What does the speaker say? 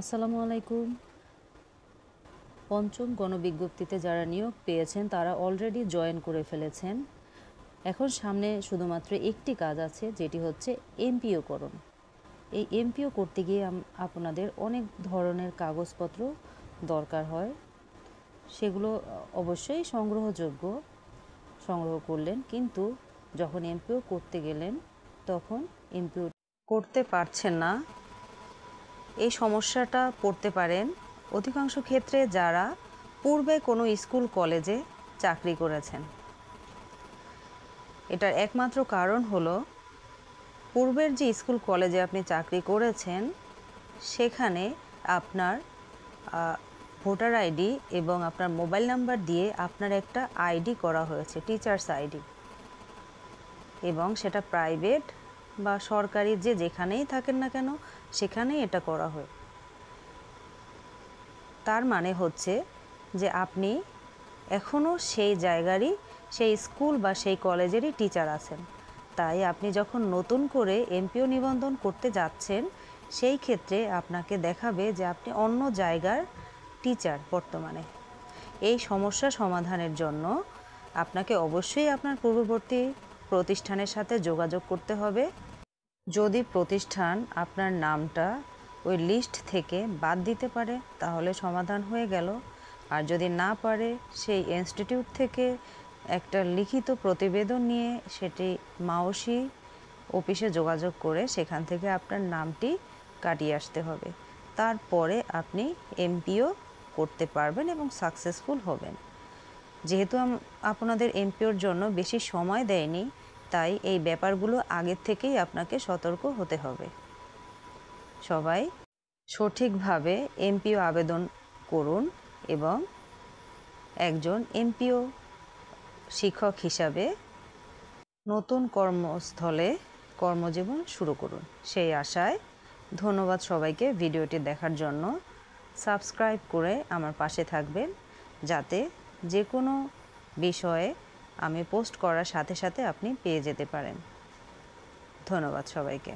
আসসালামু আলাইকুম। পঞ্চম গণবিজ্ঞপ্তিতে যারা নিয়োগ পেয়েছেন তারা অলরেডি জয়েন করে ফেলেছেন। এখন সামনে শুধুমাত্র একটি কাজ আছে, যেটি হচ্ছে এমপিও করণ। এই এমপিও করতে গিয়ে আপনাদের অনেক ধরনের কাগজপত্র দরকার হয়। সেগুলো অবশ্যই সংগ্রহ করলেন, কিন্তু যখন এমপিও করতে গেলেন তখন এমপিও করতে পারছেন না। এই সমস্যাটা পড়তে পারেন অধিকাংশ ক্ষেত্রে যারা পূর্বে কোনো স্কুল কলেজে চাকরি করেছেন। এটার একমাত্র কারণ হলো পূর্বের যে স্কুল কলেজে আপনি চাকরি করেছেন সেখানে আপনার ভোটার আইডি এবং আপনার মোবাইল নাম্বার দিয়ে আপনার একটা আইডি করা হয়েছে, টিচার্স আইডি, এবং সেটা প্রাইভেট বা সরকারি যেখানেই থাকেন না কেন সেখানেই এটা করা হয়। তার মানে হচ্ছে যে আপনি এখনও সেই জায়গারই, সেই স্কুল বা সেই কলেজেরই টিচার আছেন। তাই আপনি যখন নতুন করে এমপিও নিবন্ধন করতে যাচ্ছেন সেই ক্ষেত্রে আপনাকে দেখাবে যে আপনি অন্য জায়গার টিচার বর্তমানে। এই সমস্যা সমাধানের জন্য আপনাকে অবশ্যই আপনার পূর্ববর্তী প্রতিষ্ঠানের সাথে যোগাযোগ করতে হবে। যদি প্রতিষ্ঠান আপনার নামটা ওই লিস্ট থেকে বাদ দিতে পারে তাহলে সমাধান হয়ে গেল, আর যদি না পারে সেই ইনস্টিটিউট থেকে একটা লিখিত প্রতিবেদন নিয়ে সেটি মাওসি অফিসে যোগাযোগ করে সেখান থেকে আপনার নামটি কাটিয়ে আসতে হবে। তারপরে আপনি এমপিও করতে পারবেন এবং সাকসেসফুল হবেন। যেহেতু আপনাদের এমপিওর জন্য বেশি সময় দেয়নি, তাই এই ব্যাপারগুলো আগের থেকেই আপনাকে সতর্ক হতে হবে। সবাই সঠিকভাবে এমপিও আবেদন করুন এবং একজন এমপিও শিক্ষক হিসাবে নতুন কর্মস্থলে কর্মজীবন শুরু করুন। সেই আশায় ধন্যবাদ সবাইকে ভিডিওটি দেখার জন্য। সাবস্ক্রাইব করে আমার পাশে থাকবেন যাতে যে কোনো বিষয়ে আমি পোস্ট করার সাথে সাথে আপনি পেয়ে যেতে পারেন। ধন্যবাদ সবাইকে।